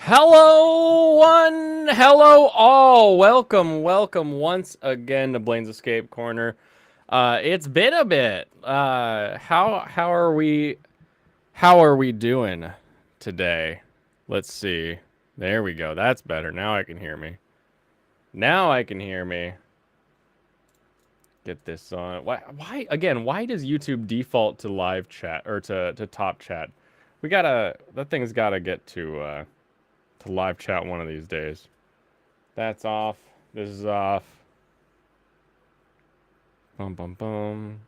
Hello, one. Hello, all. Welcome once again to Blaine's Escape Corner. It's been a bit. How are we? How are we doing today? Let's see. There we go. That's better. Now I can hear me. Now I can hear me. Get this on. Why again? Why does YouTube default to live chat or to top chat? That thing's gotta get to live chat one of these days. That's off. This is off. Bum bum bum.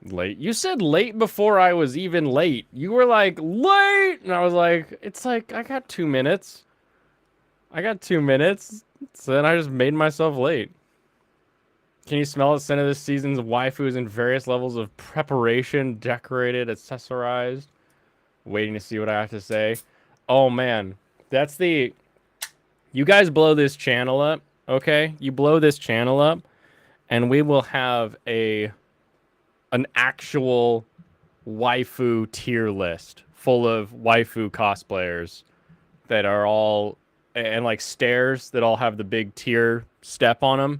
Late. You said late before I was even late. You were like, late! And I was like, it's like, I got 2 minutes. I got 2 minutes. So then I just made myself late. Can you smell the scent of this season's waifus in various levels of preparation, decorated, accessorized? Waiting to see what I have to say. Oh man. That's the... You guys blow this channel up, okay? You blow this channel up, and we will have an actual waifu tier list full of waifu cosplayers that are all and like stairs that all have the big tier step on them,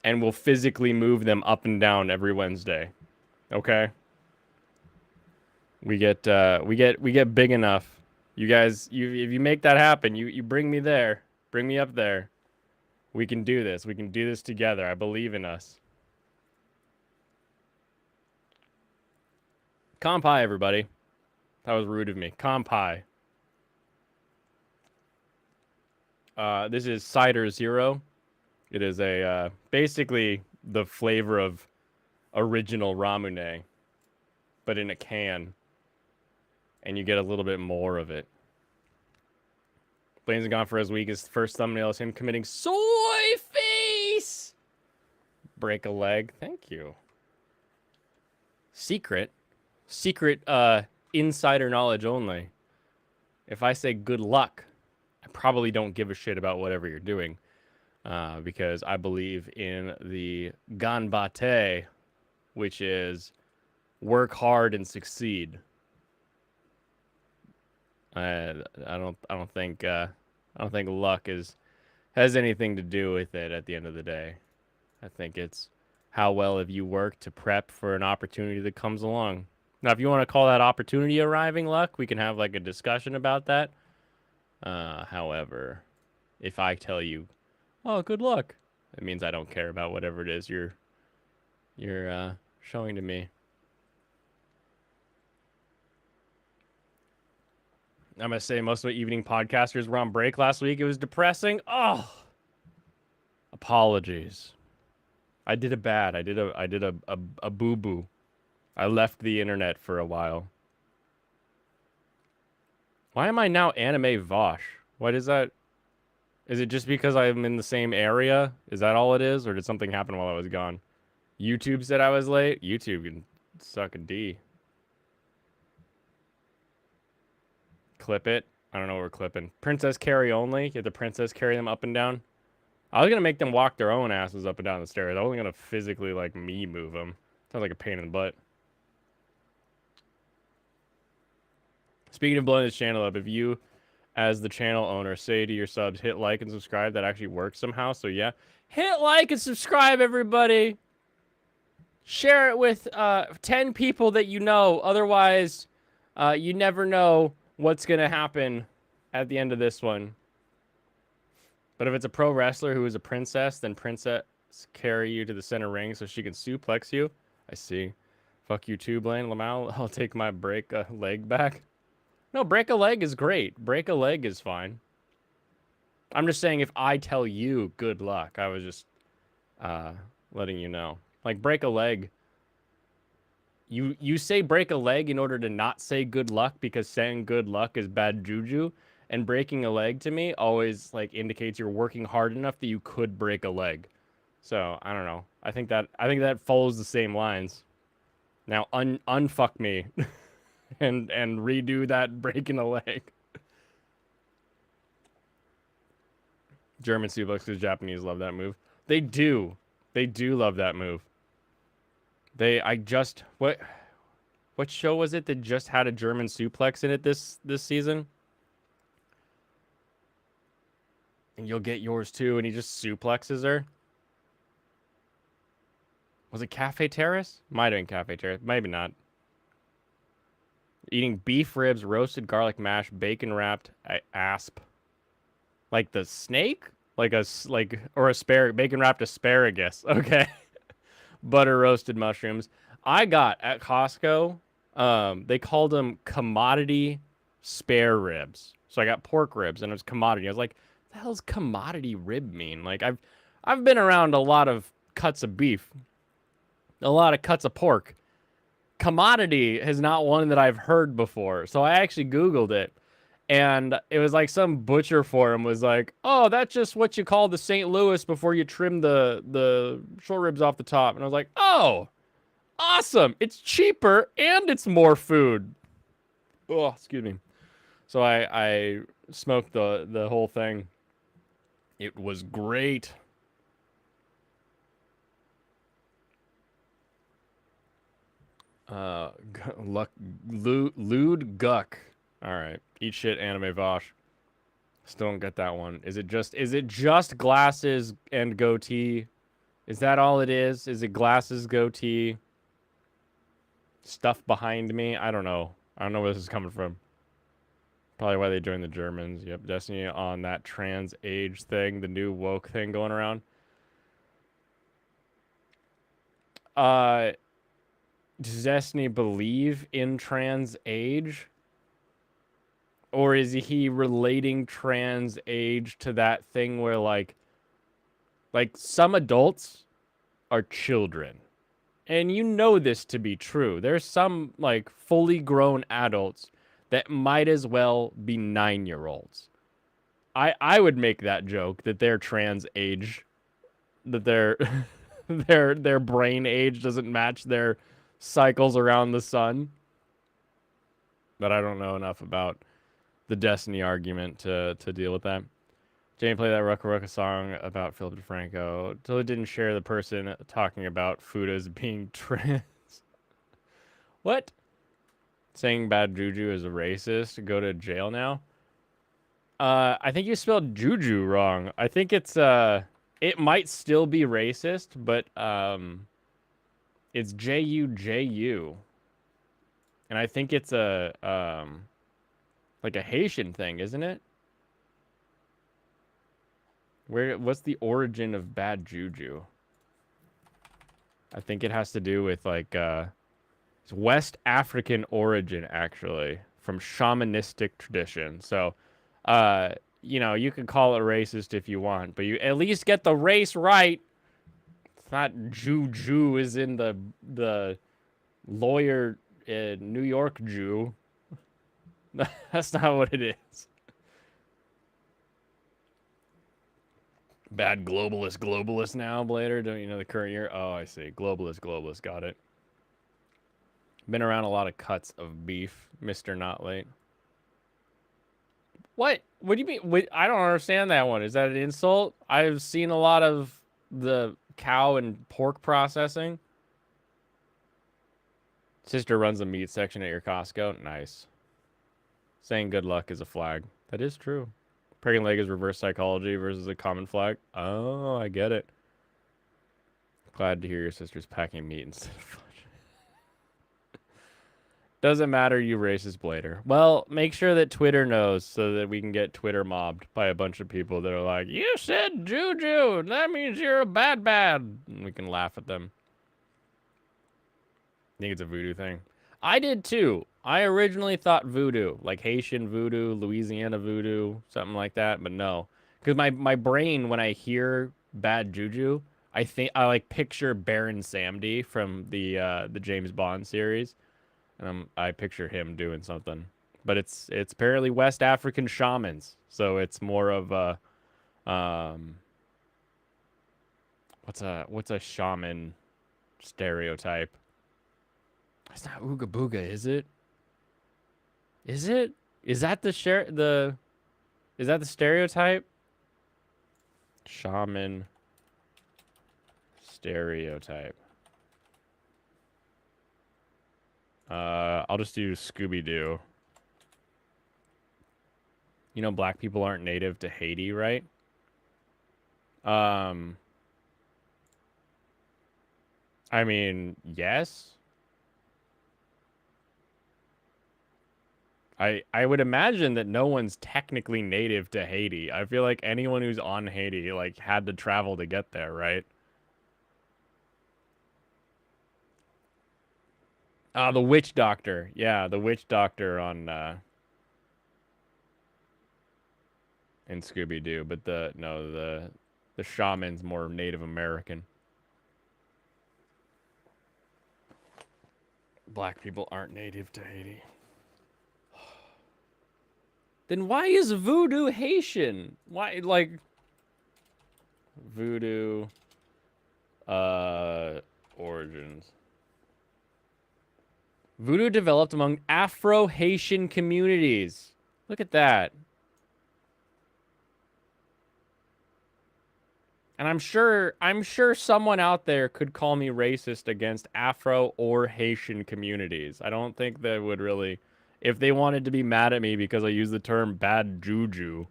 and we'll physically move them up and down every Wednesday. Okay? We get big enough. You guys, if you make that happen, you bring me there. Bring me up there. We can do this. We can do this together. I believe in us. Compai, everybody. That was rude of me. Compai. This is Cider Zero. It is a basically the flavor of original Ramune, but in a can. And you get a little bit more of it. Blaine's gone for his week. His first thumbnail is him committing soy face. Break a leg. Thank you. Secret insider knowledge only. If I say good luck, I probably don't give a shit about whatever you're doing, because I believe in the ganbate, which is work hard and succeed. I don't think luck has anything to do with it at the end of the day. I think it's how well have you worked to prep for an opportunity that comes along. Now, if you want to call that opportunity arriving luck, we can have like a discussion about that. However, if I tell you, "Oh, good luck," it means I don't care about whatever it is you're showing to me. I'm gonna say most of the evening podcasters were on break last week. It was depressing. Oh, apologies. I did a bad. I did a boo boo. I left the internet for a while. Why am I now anime Vosh? What is that? Is it just because I'm in the same area? Is that all it is? Or did something happen while I was gone? YouTube said I was late? YouTube can suck a D. Clip it. I don't know what we're clipping. Princess carry only. Get the princess carry them up and down. I was going to make them walk their own asses up and down the stairs. I wasn't going to physically, like, me move them. Sounds like a pain in the butt. Speaking of blowing this channel up, if you, as the channel owner, say to your subs, hit like and subscribe, that actually works somehow. So, yeah. Hit like and subscribe, everybody. Share it with 10 people that you know. Otherwise, you never know what's going to happen at the end of this one. But if it's a pro wrestler who is a princess, then princess carry you to the center ring so she can suplex you. I see. Fuck you too, Blaine Lamau. I'll take my break a leg back. No, break a leg is great. Break a leg is fine. I'm just saying if I tell you good luck, I was just letting you know. Like, break a leg. You say break a leg in order to not say good luck because saying good luck is bad juju. And breaking a leg to me always like indicates you're working hard enough that you could break a leg. So I don't know. I think that follows the same lines. Now unfuck me, and redo that breaking a leg. German suplex because Japanese love that move. They do love that move. What show was it that just had a German suplex in it this season? And you'll get yours too. And he just suplexes her. Was it Cafe Terrace? Might have been Cafe Terrace. Maybe not. Eating beef ribs, roasted garlic mash, bacon wrapped asp. Like the snake? Or asparagus, bacon wrapped asparagus. Okay. Butter roasted mushrooms. I got at Costco, they called them commodity spare ribs. So I got pork ribs and it was commodity. I was like, the hell's commodity rib mean? Like I've been around a lot of cuts of beef, a lot of cuts of pork. Commodity is not one that I've heard before. So I actually Googled it. And it was like some butcher forum was like, "Oh, that's just what you call the St. Louis before you trim the short ribs off the top." And I was like, "Oh, awesome! It's cheaper and it's more food." Oh, excuse me. So I smoked the whole thing. It was great. Lewd Guck. All right, eat shit, anime Vosh. Still don't get that one. Is it just glasses and goatee? Is that all it is? Is it glasses, goatee, stuff behind me? I don't know. I don't know where this is coming from. Probably why they joined the Germans. Yep, Destiny on that trans age thing, the new woke thing going around. Does Destiny believe in trans age? Or is he relating trans age to that thing where like some adults are children? And you know this to be true. There's some like fully grown adults that might as well be 9-year-olds. I would make that joke that their trans age, that their their brain age doesn't match their cycles around the sun. But I don't know enough about the Destiny argument to deal with that. Jamie played that Rucka Rucka song about Philip DeFranco. Till it didn't share the person talking about food as being trans. What? Saying bad juju is a racist. Go to jail now. I think you spelled juju wrong. I think it might still be racist, but it's Juju, and I think it's like a Haitian thing, isn't it? What's the origin of bad juju? I think it has to do with like it's West African origin, actually, from shamanistic tradition. So, you can call it racist if you want, but you at least get the race right. It's not Juju is in the lawyer New York Jew. That's not what it is. Bad globalist now, Blader. Don't you know the current year? Oh, I see. Globalist. Got it. Been around a lot of cuts of beef, Mr. Not Late. What? What do you mean? I don't understand that one. Is that an insult? I've seen a lot of the cow and pork processing. Sister runs the meat section at your Costco. Nice. Saying good luck is a flag. That is true. Pregnant leg is reverse psychology versus a common flag. Oh, I get it. Glad to hear your sister's packing meat instead of fudge. Doesn't matter, you racist blader. Well, make sure that Twitter knows so that we can get Twitter mobbed by a bunch of people that are like, you said juju, that means you're a bad. And we can laugh at them. I think it's a voodoo thing. I did too. I originally thought voodoo, like Haitian voodoo, Louisiana voodoo, something like that, but no. Because my brain, when I hear bad juju, I like picture Baron Samedi from the James Bond series. And I picture him doing something, but it's apparently West African shamans, so it's more of a what's a shaman stereotype? It's not Ooga Booga, is it? Is it? Is that the is that the stereotype? Shaman stereotype. I'll just do Scooby-Doo. You know black people aren't native to Haiti, right? Um, I mean, yes. I would imagine that no one's technically native to Haiti. I feel like anyone who's on Haiti like had to travel to get there, right? The witch doctor. Yeah, the witch doctor on in Scooby Doo, but the shaman's more Native American. Black people aren't native to Haiti. Then why is voodoo Haitian? Why like voodoo uh origins? Voodoo developed among Afro-Haitian communities. Look at that. And I'm sure someone out there could call me racist against Afro or Haitian communities. I don't think they would really, if they wanted to be mad at me because I use the term bad juju,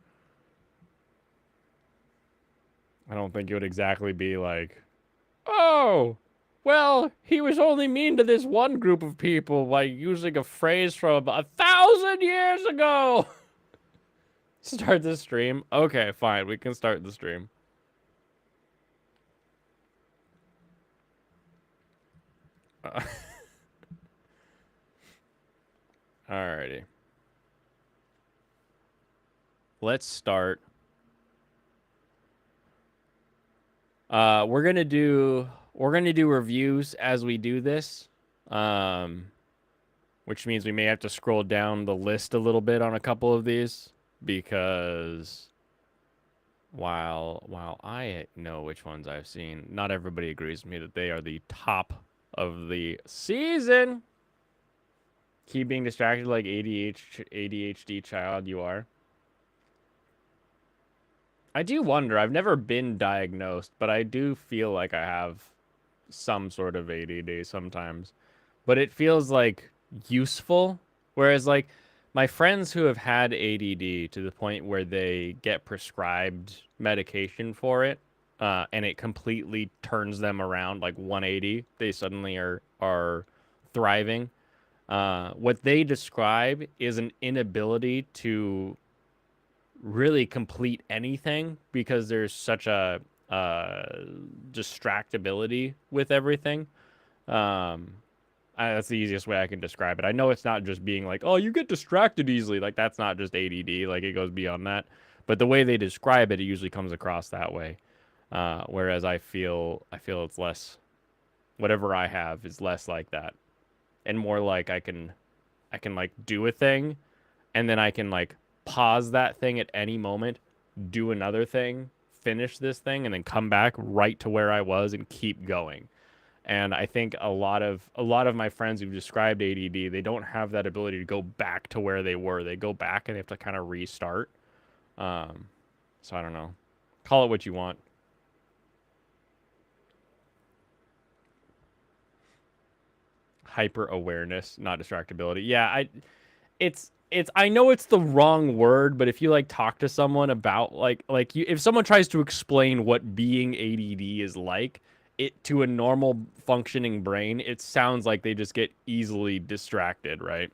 I don't think it would exactly be like, "Oh, well, he was only mean to this one group of people by using a phrase from 1,000 years ago." Start the stream. Okay, fine. We can start the stream. Uh, Alrighty. Let's start. We're gonna do reviews as we do this. Um, which means we may have to scroll down the list a little bit on a couple of these because while I know which ones I've seen, not everybody agrees with me that they are the top of the season. Keep being distracted like ADHD child you are. I do wonder. I've never been diagnosed, but I do feel like I have some sort of ADD sometimes. But it feels like useful. Whereas, like, my friends who have had ADD to the point where they get prescribed medication for it, and it completely turns them around like 180, they suddenly are thriving. What they describe is an inability to really complete anything because there's such a distractibility with everything. Um, that's the easiest way I can describe it. I know it's not just being like, oh, you get distracted easily. Like that's not just ADD. Like it goes beyond that. But the way they describe it, it usually comes across that way. Whereas I feel it's less. Whatever I have is less like that, and more like I can like do a thing, and then I can like pause that thing at any moment, do another thing, finish this thing, and then come back right to where I was and keep going. And I think a lot of my friends who've described ADD, they don't have that ability to go back to where they were. They go back and they have to kind of restart. Um, so I don't know. Call it what you want. Hyper awareness, not distractibility. Yeah, it's I know it's the wrong word, but if you like talk to someone about like you if someone tries to explain what being ADD is like, it to a normal functioning brain, it sounds like they just get easily distracted, right?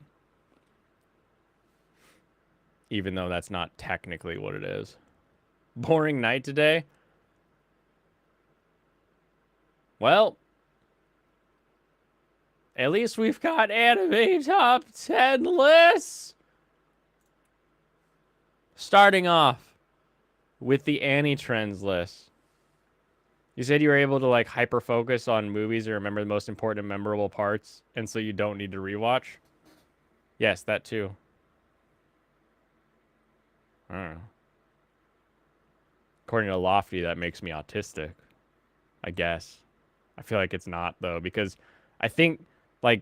Even though that's not technically what it is. Boring night today? Well, at least we've got anime top 10 lists. Starting off with the Annie Trends list. You said you were able to like hyper focus on movies or remember the most important and memorable parts, and so you don't need to rewatch. Yes, that too. I don't know. According to Lofty, that makes me autistic. I guess. I feel like it's not though, because I think like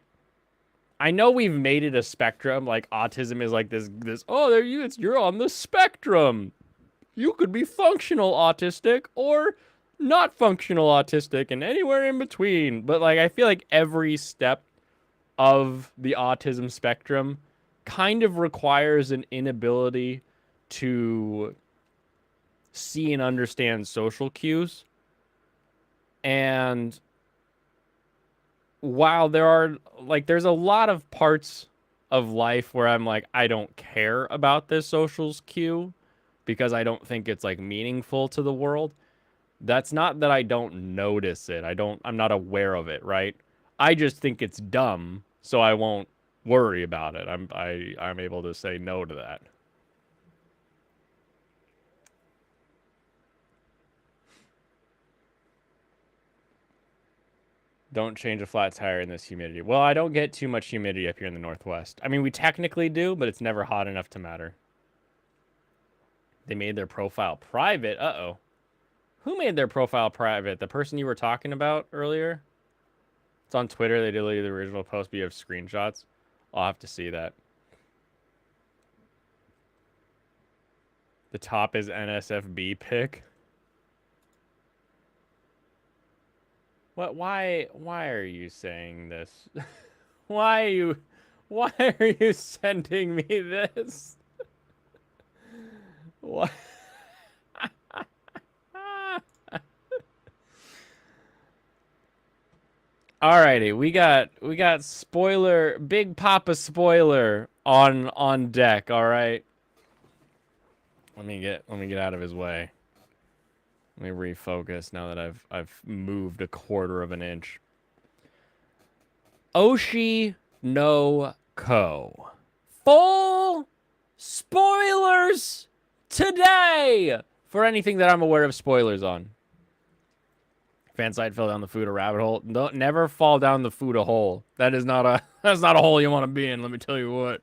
I know we've made it a spectrum. Like autism is like this. Oh, there you're on the spectrum. You could be functional autistic or not functional autistic and anywhere in between. But like I feel like every step of the autism spectrum kind of requires an inability to see and understand social cues. And while there's a lot of parts of life where I'm like, I don't care about this socials cue because I don't think it's like meaningful to the world. That's not that I don't notice it. I'm not aware of it, right? I just think it's dumb, so I won't worry about it. I'm able to say no to that. Don't change a flat tire in this humidity. Well, I don't get too much humidity up here in the Northwest. I mean, we technically do, but it's never hot enough to matter. They made their profile private. Uh-oh. Who made their profile private? The person you were talking about earlier? It's on Twitter. They deleted the original post, but you have screenshots. I'll have to see that. The top is NSFB pick. What? Why are you saying this? Why are you sending me this? What? Alrighty, we got spoiler, Big Papa spoiler on deck. All right, let me get out of his way. Let me refocus now that I've moved a quarter of an inch. Oshi no Ko. Full spoilers today for anything that I'm aware of spoilers on. Fansite fell down the food a rabbit hole. Don't never fall down the food a hole. That's not a hole you want to be in, let me tell you what.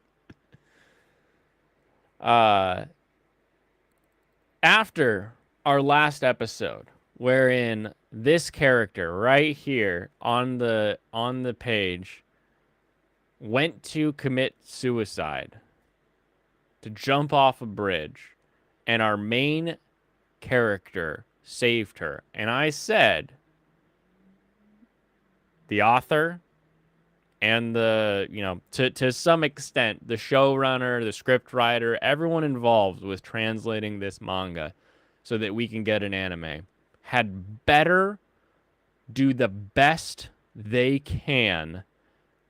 After our last episode, wherein this character right here on the page went to commit suicide, to jump off a bridge, and our main character saved her. And I said, the author and to some extent, the showrunner, the script writer, everyone involved with translating this manga so that we can get an anime had better do the best they can,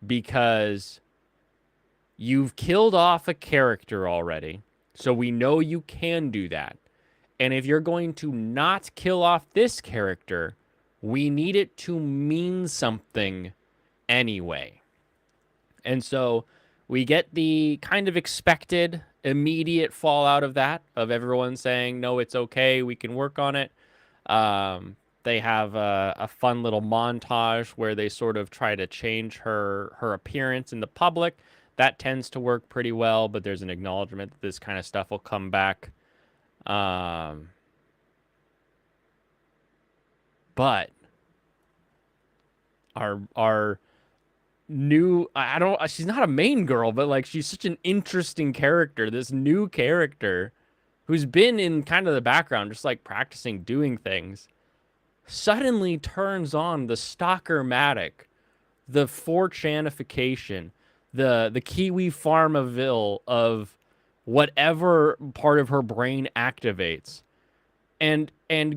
because you've killed off a character already. So we know you can do that. And if you're going to not kill off this character, we need it to mean something anyway. And so we get the kind of expected immediate fallout of that, of everyone saying, no, it's okay, we can work on it. They have a fun little montage where they sort of try to change her appearance in the public. That tends to work pretty well, but there's an acknowledgement that this kind of stuff will come back. But our new, I don't, she's not a main girl, but like she's such an interesting character. This new character who's been in kind of the background, just like practicing doing things, suddenly turns on the stalker-matic, the 4chanification, the Kiwi Farmaville of whatever part of her brain activates, and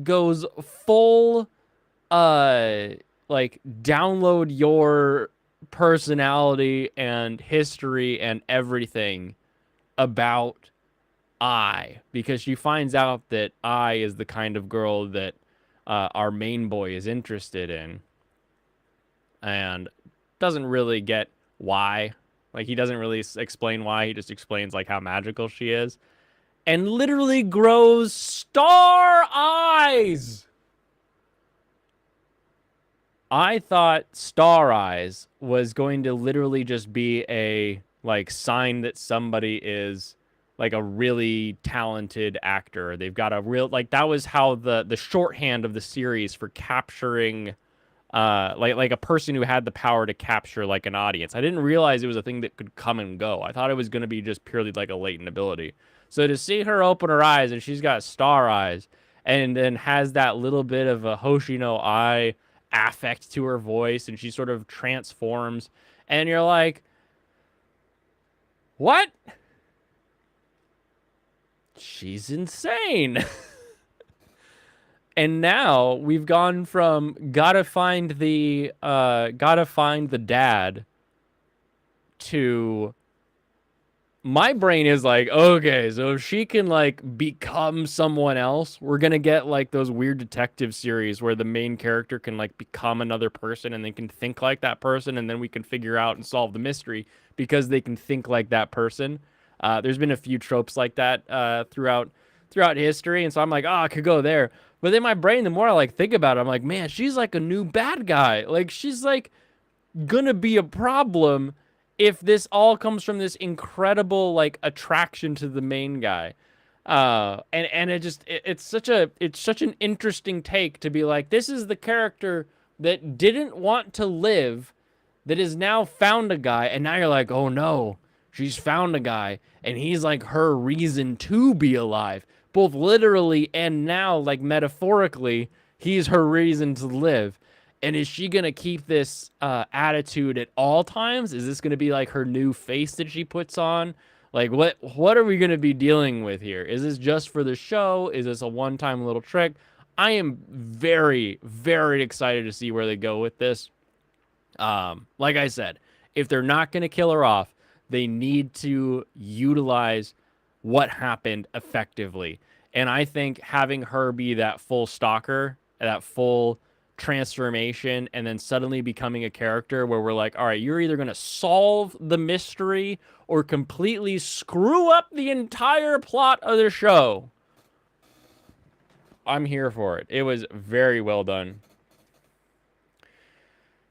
goes full like download your personality and history and everything about I, because she finds out that I is the kind of girl that our main boy is interested in, and doesn't really get why. Like, he doesn't really explain why. He just explains like how magical she is, and literally grows star eyes. I thought Star Eyes was going to literally just be a like sign that somebody is like a really talented actor. They've got a real, like, that was how the shorthand of the series for capturing like a person who had the power to capture like an audience. I didn't realize it was a thing that could come and go. I thought it was going to be just purely like a latent ability. So to see her open her eyes and she's got star eyes, and then has that little bit of a Hoshino eye affect to her voice, and she sort of transforms, and you're like, what? She's insane. And now we've gone from gotta find the dad to my brain is like, okay, so if she can like become someone else, we're gonna get like those weird detective series where the main character can like become another person and they can think like that person, and then we can figure out and solve the mystery because they can think like that person. There's been a few tropes like that throughout history, and so I'm like, oh, I could go there. But then my brain, the more I like think about it, I'm like, man, she's like a new bad guy. Like she's like gonna be a problem if this all comes from this incredible like attraction to the main guy. And it's such an interesting take to be like, this is the character that didn't want to live, that has now found a guy, and now you're like, oh no, she's found a guy, and he's like her reason to be alive, both literally and now like metaphorically. He's her reason to live. And is she gonna keep this attitude at all times? Is this gonna be like her new face that she puts on? Like what are we gonna be dealing with here? Is this just for the show? Is this a one-time little trick? I am very, very excited to see where they go with this. Like I said, if they're not going to kill her off, they need to utilize what happened effectively. And I think having her be that full stalker, that full transformation, and then suddenly becoming a character where we're like, all right, you're either going to solve the mystery or completely screw up the entire plot of the show. I'm here for it. It was very well done.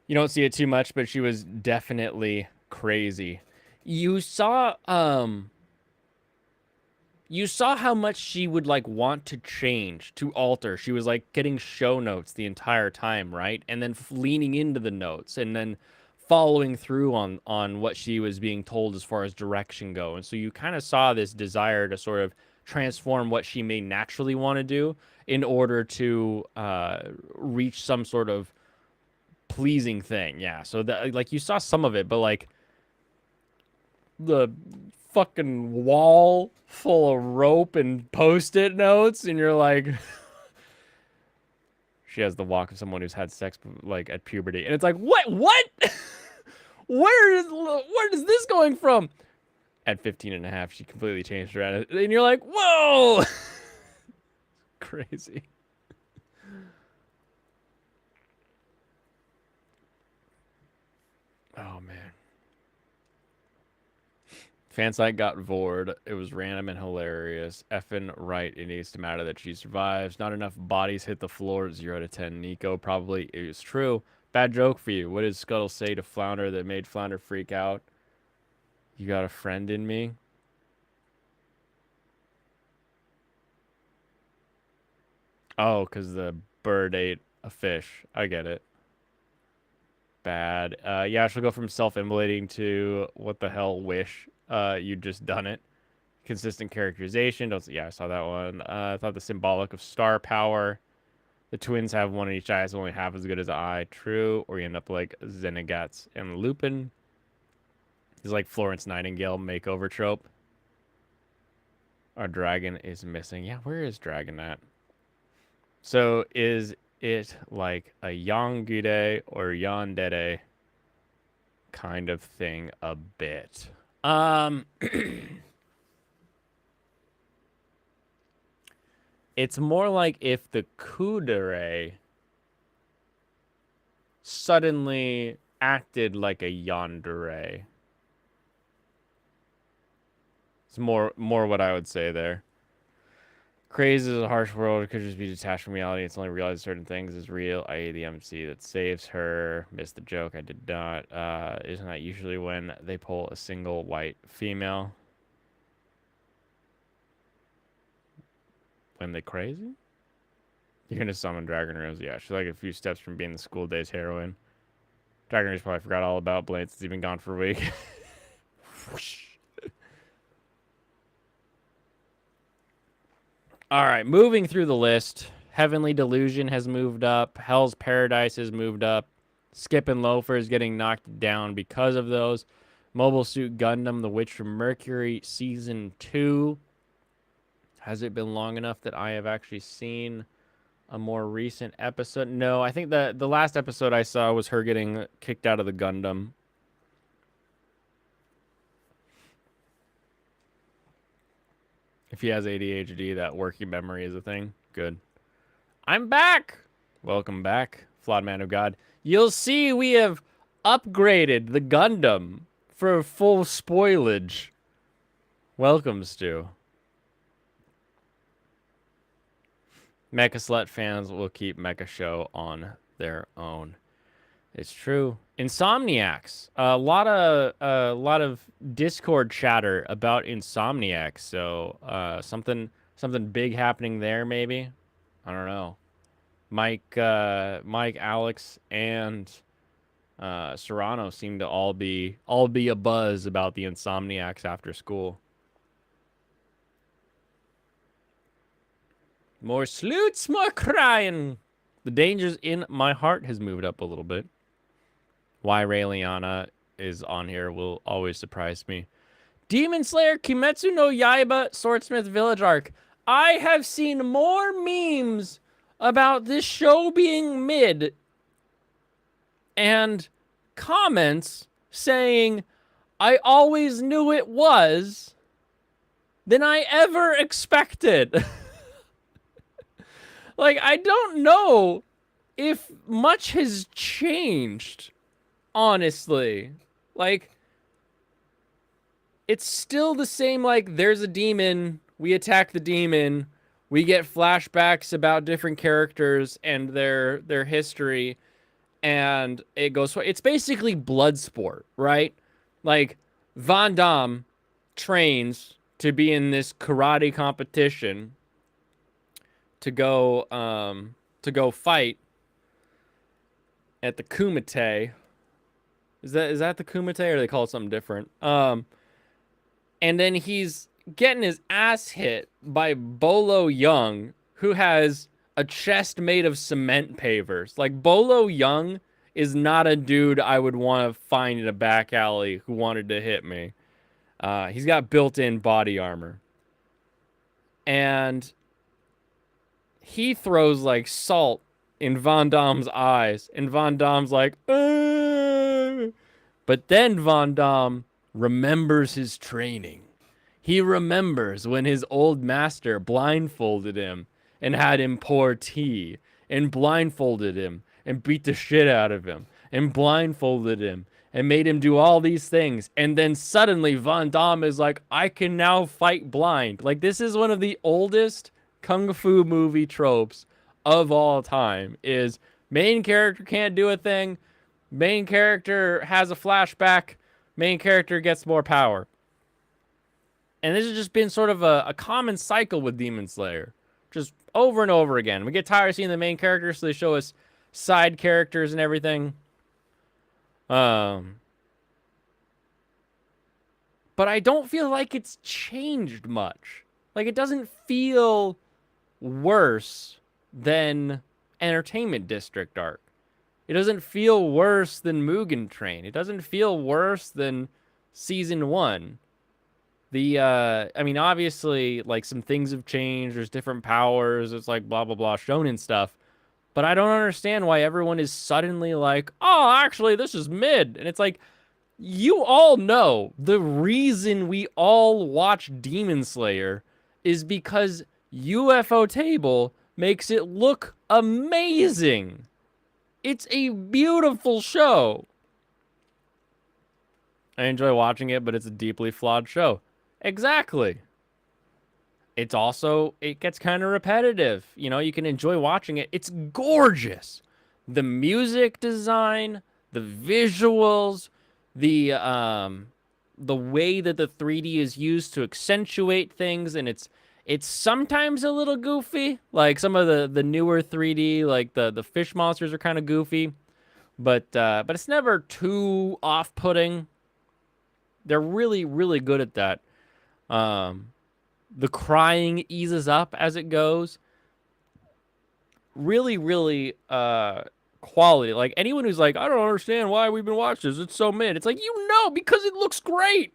You don't see it too much, but she was definitely crazy. You saw you saw how much she would like want to change, to alter. She was like getting show notes the entire time, right? And then leaning into the notes and then following through on what she was being told as far as direction go. And so you kind of saw this desire to sort of transform what she may naturally want to do in order to reach some sort of pleasing thing. Yeah. So that like you saw some of it, but like the fucking wall full of rope and post-it notes, and you're like, she has the walk of someone who's had sex like at puberty, and it's like, what where is this going from? At 15 and a half, she completely changed her attitude, and you're like, whoa. Crazy. Oh man. Fansite got vored. It was random and hilarious. Effing right, it needs to matter that she survives. Not enough bodies hit the floor. 0 to 10. Nico probably is true. Bad joke for you. What did Scuttle say to Flounder that made Flounder freak out? You got a friend in me? Oh, because the bird ate a fish. I get it. Bad. Yeah, she'll go from self-immolating to what the hell wish. You just done it. Consistent characterization. Don't. Yeah, I saw that one. I thought the symbolic of star power. The twins have one in each eye, so only half as good as the eye. True. Or you end up like Xenagats and Lupin. It's like Florence Nightingale makeover trope. Our dragon is missing. Yeah, where is dragon at? So is it like a Yongide or Yandere kind of thing a bit? It's more like if the Kudere suddenly acted like a yandere. It's more what I would say there. Craze is a harsh world. It could just be detached from reality. It's only realizing certain things is real, i.e. the MC that saves her. Missed the joke. I did not. Isn't that usually when they pull a single white female? When they crazy? You're gonna summon Dragon Rose. Yeah, she's like a few steps from being the school days heroine. Dragon Rose probably forgot all about Blade since he's been gone for a week. All right, moving through the list. Heavenly Delusion has moved up. Hell's Paradise has moved up. Skip and Loafer is getting knocked down because of those. Mobile Suit Gundam, The Witch from Mercury, Season 2. Has it been long enough that I have actually seen a more recent episode. No, I think the last episode I saw was her getting kicked out of the Gundam. If he has ADHD, that working memory is a thing. Good. I'm back! Welcome back, Flawed Man of God. You'll see we have upgraded the Gundam for full spoilage. Welcome, Stu. Mecha Slut fans will keep Mecha Show on their own. It's true. Insomniacs. A lot of Discord chatter about Insomniacs. So something big happening there. Maybe. I don't know. Mike, Alex, and Serrano seem to all be a buzz about the Insomniacs after school. More sleuths, more crying. The dangers in my heart has moved up a little bit. Why Raeliana is on here will always surprise me. Demon Slayer, Kimetsu no Yaiba, Swordsmith Village arc. I have seen more memes about this show being mid and comments saying, I always knew it was, than I ever expected. Like, I don't know if much has changed, honestly. Like, it's still the same, like, there's a demon, we attack the demon, we get flashbacks about different characters and their history, and it goes, it's basically Bloodsport, right? Like, Van Damme trains to be in this karate competition to go fight at the Kumite. Is that the Kumite, or do they call it something different? And then he's getting his ass hit by Bolo Young, who has a chest made of cement pavers. Like, Bolo Young is not a dude I would want to find in a back alley who wanted to hit me. He's got built-in body armor. And he throws, like, salt in Van Damme's eyes. And Van Damme's like, Ugh! But then Van Damme remembers his training. He remembers when his old master blindfolded him and had him pour tea, and blindfolded him and beat the shit out of him, and blindfolded him and made him do all these things. And then suddenly Van Damme is like, I can now fight blind. Like, this is one of the oldest kung fu movie tropes of all time, is main character can't do a thing, main character has a flashback, main character gets more power. And this has just been sort of a common cycle with Demon Slayer, just over and over again. We get tired of seeing the main character, so they show us side characters and everything. But I don't feel like it's changed much. Like, it doesn't feel worse than Entertainment District arc. It doesn't feel worse than Mugen Train. It doesn't feel worse than Season 1. I mean, obviously, like, some things have changed. There's different powers. It's like blah, blah, blah, shonen stuff. But I don't understand why everyone is suddenly like, oh, actually, this is mid. And it's like, you all know the reason we all watch Demon Slayer is because UFO Table makes it look amazing. It's a beautiful show. I enjoy watching it, but it's a deeply flawed show. Exactly. It's also, it gets kind of repetitive. You know, you can enjoy watching it. It's gorgeous. The music design, the visuals, the way that the 3D is used to accentuate things, and it's sometimes a little goofy. Like, some of the newer 3D, like the fish monsters are kind of goofy, but it's never too off-putting. They're really, really good at that. The crying eases up as it goes. Really, really quality. Like, anyone who's like, I don't understand why we've been watching this, it's so mid. It's like, you know, because it looks great.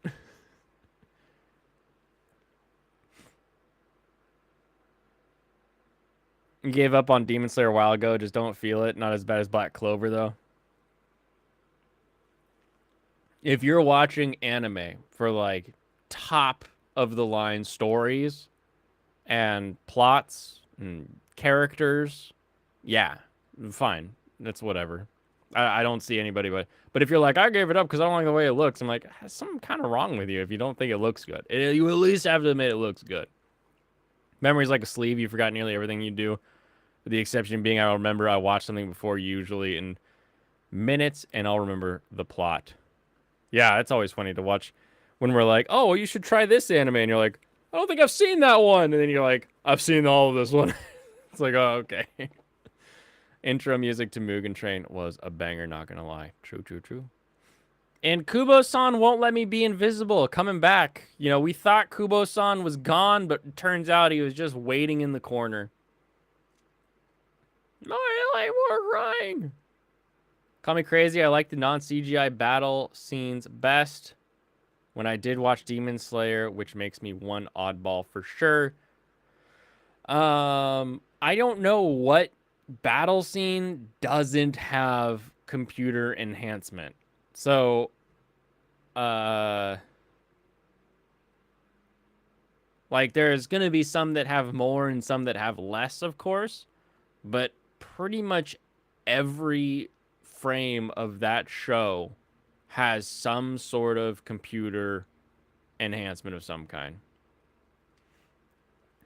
You gave up on Demon Slayer a while ago. Just don't feel it. Not as bad as Black Clover, though. If you're watching anime for like top of the line stories and plots and characters, yeah, fine. That's whatever. I don't see anybody, but if you're like, I gave it up because I don't like the way it looks, I'm like, something kind of wrong with you if you don't think it looks good. You at least have to admit it looks good. Memory's like a sleeve. You forgot nearly everything you do, with the exception being I remember I watched something before, usually in minutes, and I'll remember the plot. Yeah, it's always funny to watch when we're like, oh, well, you should try this anime, and you're like, I don't think I've seen that one, and then you're like, I've seen all of this one. It's like, oh, okay. Intro music to Mugen Train was a banger, not gonna lie. True, true, true. And Kubo-san won't let me be invisible. Coming back. You know, we thought Kubo-san was gone, but it turns out he was just waiting in the corner. No, I like more crying. Call me crazy. I like the non-CGI battle scenes best. When I did watch Demon Slayer, which makes me one oddball for sure. I don't know what battle scene doesn't have computer enhancement. So, like there's going to be some that have more and some that have less, of course, but pretty much every frame of that show has some sort of computer enhancement of some kind.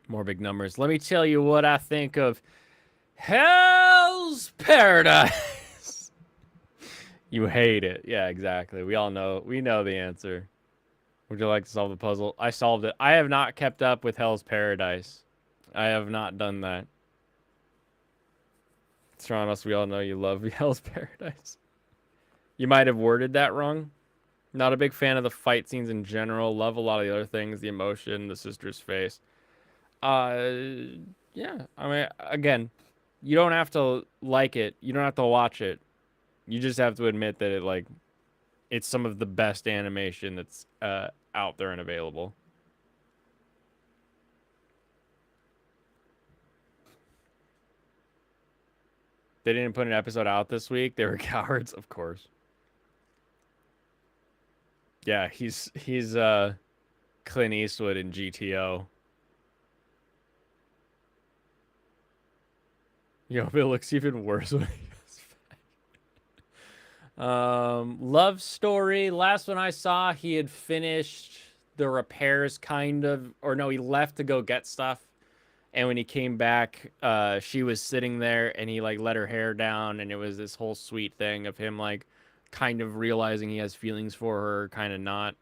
More big numbers. Let me tell you what I think of Hell's Paradise. You hate it. Yeah, exactly. We all know. We know the answer. Would you like to solve the puzzle? I solved it. I have not kept up with Hell's Paradise. I have not done that. Stranos, we all know you love Hell's Paradise. You might have worded that wrong. Not a big fan of the fight scenes in general. Love a lot of the other things. The emotion, the sister's face. Yeah. I mean, again, you don't have to like it. You don't have to watch it. You just have to admit that it's some of the best animation that's out there and available. They didn't put an episode out this week. They were cowards, of course. Yeah, he's Clint Eastwood in GTO. Yo, it looks even worse when he goes back. Love Story. Last one I saw, he had finished the repairs, kind of, or no, he left to go get stuff. And when he came back, she was sitting there, and he like let her hair down, and it was this whole sweet thing of him like kind of realizing he has feelings for her, kind of not.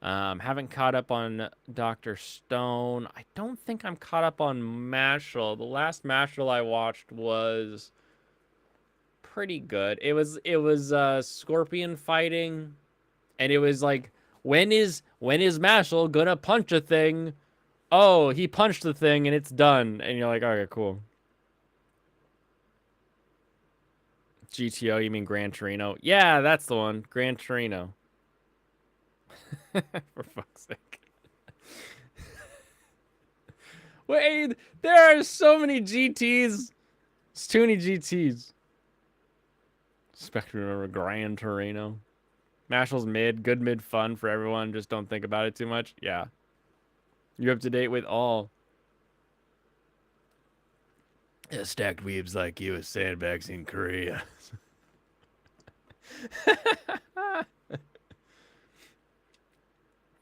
Haven't caught up on Dr. Stone. I don't think I'm caught up on Mashal. The last Mashal I watched was pretty good. It was Scorpion fighting, and it was like, when is Mashal gonna punch a thing? Oh, he punched the thing and it's done. And you're like, okay, cool. GTO, you mean Gran Torino? Yeah, that's the one. Gran Torino. For fuck's sake. Wait, there are so many GTs. It's too many GTs. Expect to remember Gran Torino. Mashal's mid. Good mid fun for everyone. Just don't think about it too much. Yeah. You're up to date with all. Yeah, stacked weebs like you with sandbags in Korea.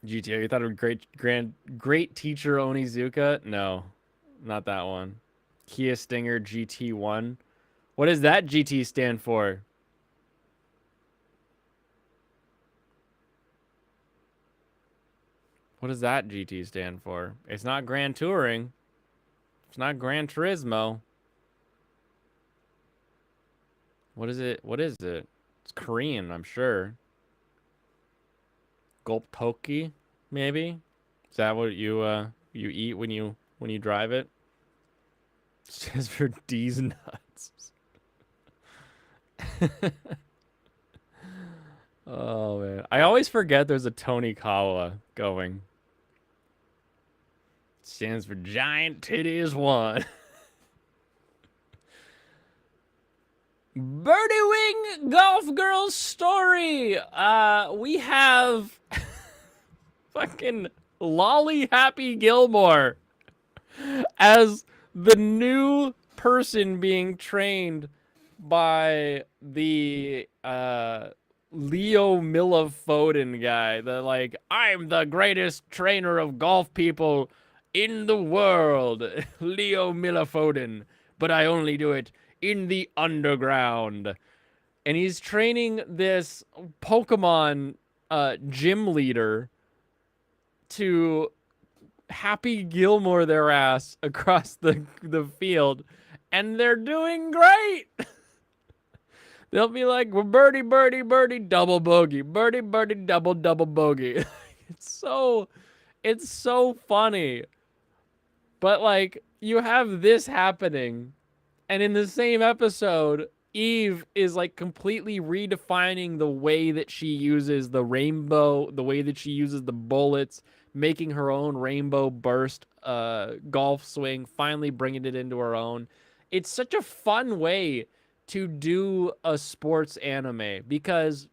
GTO, you thought of great teacher Onizuka? No, not that one. Kia Stinger GT1. What does that GT stand for? What does that GT stand for? It's not Grand Touring. It's not Gran Turismo. What is it? What is it? It's Korean, I'm sure. Gulptoki, maybe? Is that what you eat when you drive it? It stands for D's nuts. Oh man. I always forget there's a Tony Kawa going. Stands for Giant Titties 1. Birdie Wing Golf Girls story. We have fucking Lolly Happy Gilmore as the new person being trained by the Leo Foden guy. The like, I'm the greatest trainer of golf people in the world, Leo Foden, but I only do it in the underground. And he's training this Pokemon gym leader to Happy Gilmore their ass across the field, and they're doing great. They'll be like, well, birdie, birdie, birdie, double bogey, birdie, birdie, double, double bogey. it's so, it's so funny. But like, you have this happening, and in the same episode, Eve is like completely redefining the way that she uses the rainbow, the way that she uses the bullets, making her own rainbow burst golf swing, finally bringing it into her own. It's such a fun way to do a sports anime because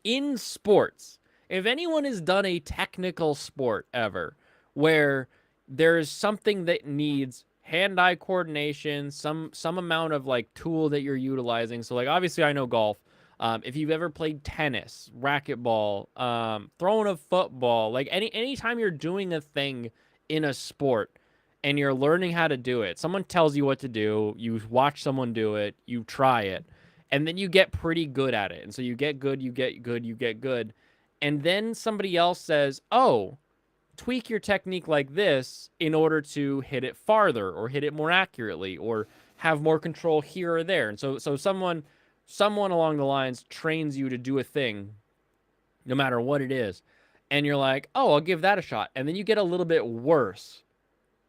in sports, if anyone has done a technical sport ever where there's something that needs hand-eye coordination, some amount of like tool that you're utilizing. So like obviously I know golf. If you've ever played tennis, racquetball, throwing a football, like anytime you're doing a thing in a sport and you're learning how to do it, someone tells you what to do, you watch someone do it, you try it, and then you get pretty good at it. And so you get good, you get good, you get good. And then somebody else says, oh, tweak your technique like this in order to hit it farther or hit it more accurately or have more control here or there. And so someone along the lines trains you to do a thing no matter what it is. And you're like, "Oh, I'll give that a shot." And then you get a little bit worse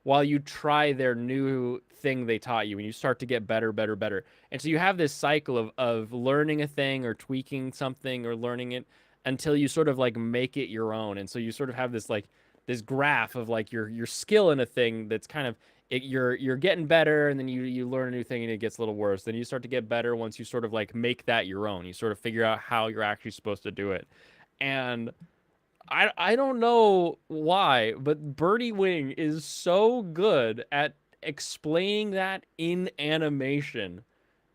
while you try their new thing they taught you and you start to get better, better, better. And so you have this cycle of learning a thing or tweaking something or learning it until you sort of like make it your own. And so you sort of have this like this graph of like your skill in a thing that's kind of you're getting better, and then you learn a new thing and it gets a little worse. Then you start to get better once you sort of like make that your own. You sort of figure out how you're actually supposed to do it. And I don't know why, but Birdie Wing is so good at explaining that in animation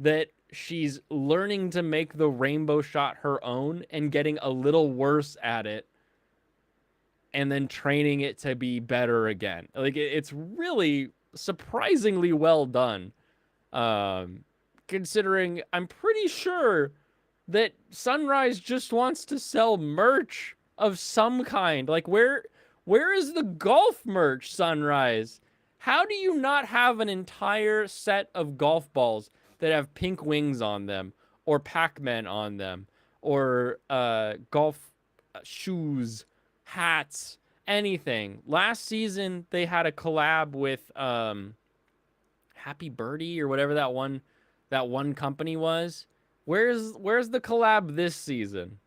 that she's learning to make the rainbow shot her own and getting a little worse at it and then training it to be better again. Like it's really surprisingly well done. Considering I'm pretty sure that Sunrise just wants to sell merch of some kind. Like where is the golf merch, Sunrise? How do you not have an entire set of golf balls that have pink wings on them or Pac-Man on them or golf shoes, hats, anything? Last season they had a collab with Happy Birdie or whatever that one company was. Where's the collab this season?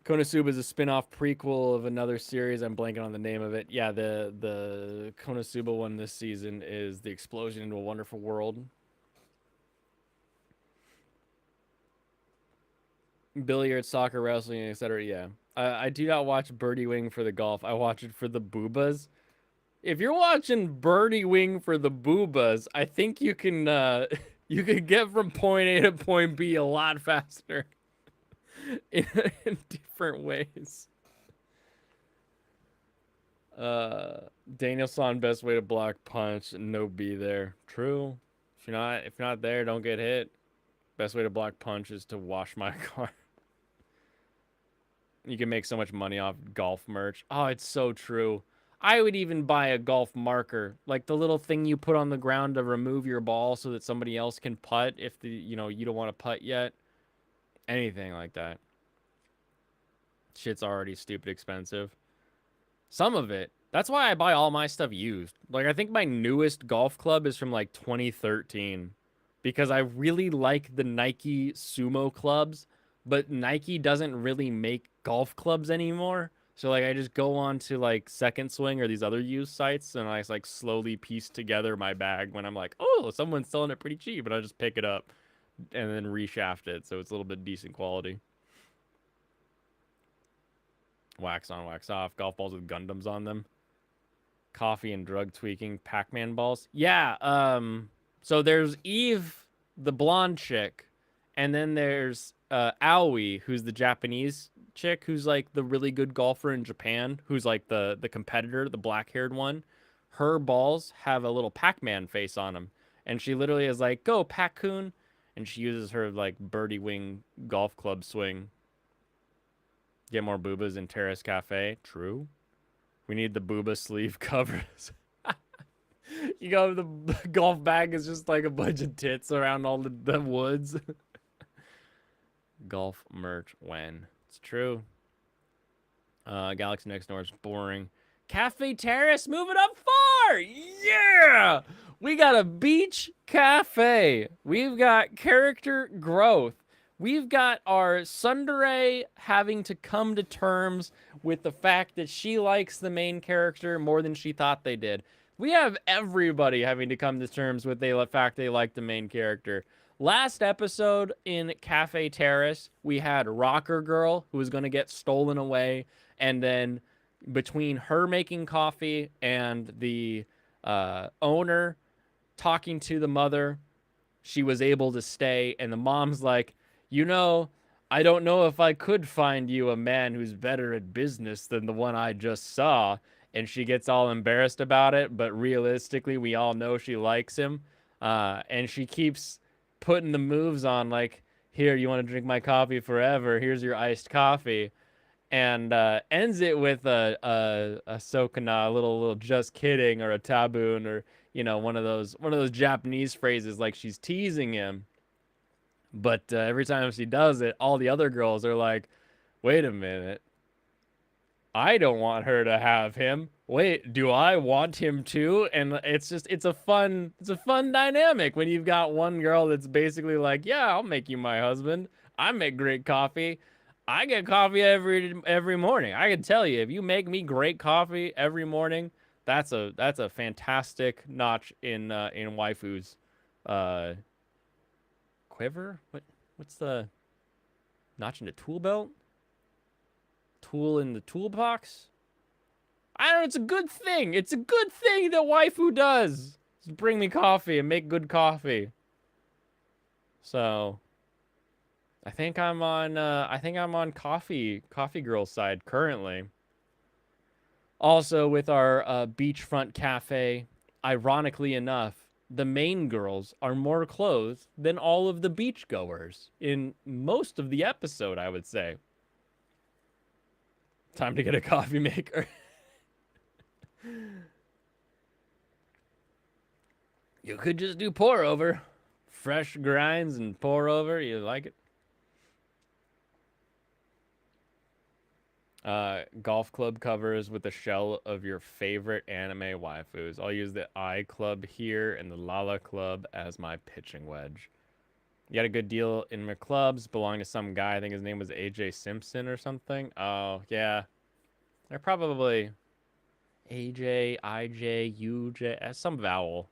Konosuba is a spin-off prequel of another series. I'm blanking on the name of it. Yeah, the Konosuba one this season is The Explosion into a Wonderful World. Billiards, soccer, wrestling, etc. Yeah. I do not watch Birdie Wing for the golf. I watch it for the boobas. If you're watching Birdie Wing for the boobas, I think you can you can get from point A to point B a lot faster in, in different ways. Uh, Danielson, best way to block punch, no B there. True. If you're not there, don't get hit. Best way to block punch is to wash my car. You can make so much money off golf merch. Oh, it's so true. I would even buy a golf marker, like the little thing you put on the ground to remove your ball so that somebody else can putt if you don't want to putt yet. Anything like that. Shit's already stupid expensive. Some of it. That's why I buy all my stuff used. Like I think my newest golf club is from like 2013 because I really like the Nike Sumo clubs, but Nike doesn't really make golf clubs anymore. So like I just go on to like Second Swing or these other used sites and I just, like slowly piece together my bag when I'm like, oh, someone's selling it pretty cheap, and I just pick it up and then reshaft it so it's a little bit decent quality. Wax on, wax off. Golf balls with Gundams on them. Coffee and drug tweaking. Pac-Man balls. Yeah. So there's Eve, the blonde chick, and then there's Aoi, who's the Japanese chick, who's like the really good golfer in Japan, who's like the competitor, the black-haired one. Her balls have a little Pac-Man face on them, and she literally is like, "Go, Pac-Kun," and she uses her like birdie wing golf club swing. Get more boobas in Terrace Cafe. True. We need the booba sleeve covers. You go, the golf bag is just like a bunch of tits around all the woods. Golf merch when. It's true. Galaxy Next Door is boring. Cafe Terrace moving up far. Yeah. We got a beach cafe. We've got character growth. We've got our tsundere having to come to terms with the fact that she likes the main character more than she thought they did. We have everybody having to come to terms with the fact they like the main character. Last episode in Cafe Terrace, we had Rocker Girl who was going to get stolen away, and then between her making coffee and the owner talking to the mother, she was able to stay. And the mom's like, you know, I don't know if I could find you a man who's better at business than the one I just saw. And she gets all embarrassed about it, but realistically, we all know she likes him. And she keeps putting the moves on, like, here, you want to drink my coffee forever? Here's your iced coffee. And ends it with a sokana, a little just kidding, or a taboon, or one of those Japanese phrases, like she's teasing him. But every time she does it, all the other girls are like, wait a minute, I don't want her to have him. Wait, do I want him too? And it's a fun dynamic when you've got one girl that's basically like, yeah, I'll make you my husband. I make great coffee. I get coffee every morning. I can tell you, if you make me great coffee every morning, that's a fantastic notch in waifu's uh quiver. What's the notch in the tool belt? Tool in the toolbox? I don't know. It's a good thing. It's a good thing that waifu does. Just bring me coffee and make good coffee. So I think I'm on coffee girl side currently. Also with our beachfront cafe, ironically enough, the main girls are more clothed than all of the beachgoers in most of the episode, I would say. Time to get a coffee maker. You could just do pour over. Fresh grinds and pour over. You like it? Golf club covers with the shell of your favorite anime waifus. I'll use the I club here and the Lala club as my pitching wedge. You got a good deal in my clubs. Belong to some guy. I think his name was AJ Simpson or something. Oh, yeah. They're probably AJ, IJ, UJ, some vowel.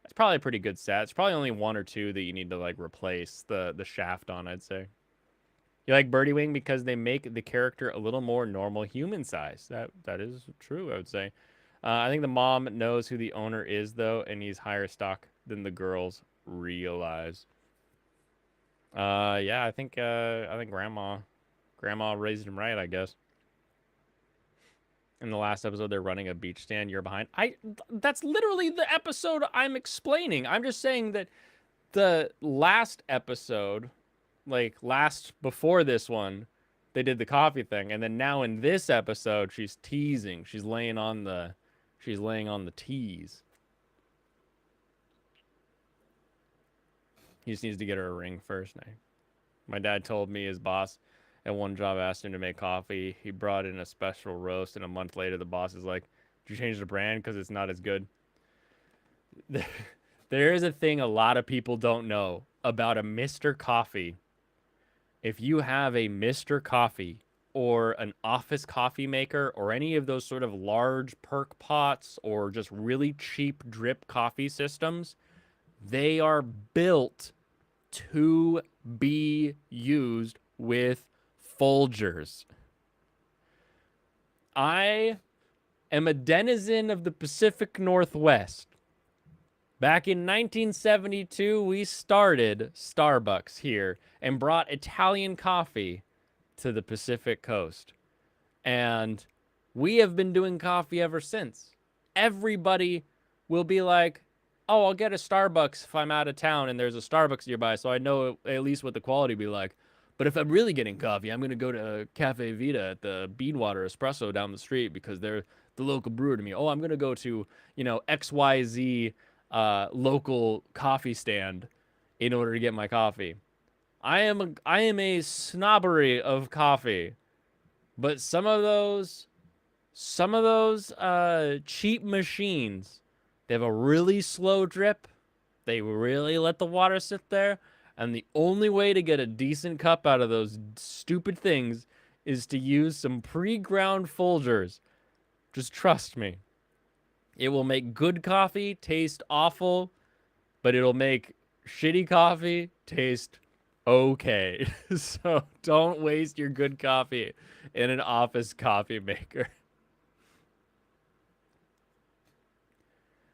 It's probably a pretty good set. It's probably only one or two that you need to like replace the shaft on, I'd say. You like Birdie Wing because they make the character a little more normal human size. That is true, I would say. I think the mom knows who the owner is though, and he's higher stock than the girls realize. Yeah, I think grandma raised him right, I guess. In the last episode, they're running a beach stand. You're behind. That's literally the episode I'm explaining. I'm just saying that the last episode, like last before this one, they did the coffee thing, and then now in this episode, she's teasing. She's laying on the tease. He just needs to get her a ring first. My dad told me his boss at one job asked him to make coffee. He brought in a special roast, and a month later, the boss is like, "Did you change the brand because it's not as good?" There is a thing a lot of people don't know about a Mr. Coffee. If you have a Mr. Coffee, or an office coffee maker or any of those sort of large perk pots or just really cheap drip coffee systems, they are built to be used with Folgers. I am a denizen of the Pacific Northwest. Back in 1972, we started Starbucks here and brought Italian coffee to the Pacific Coast. And we have been doing coffee ever since. Everybody will be like, oh, I'll get a Starbucks if I'm out of town and there's a Starbucks nearby, so I know at least what the quality will be like. But if I'm really getting coffee, I'm going to go to Cafe Vita at the Beanwater Espresso down the street because they're the local brewer to me. Oh, I'm going to go to, XYZ local coffee stand in order to get my coffee. I am a snobbery of coffee, but some of those cheap machines, they have a really slow drip. They really let the water sit there, and the only way to get a decent cup out of those stupid things is to use some pre-ground Folgers. Just trust me. It will make good coffee taste awful, but it'll make shitty coffee taste okay. So don't waste your good coffee in an office coffee maker.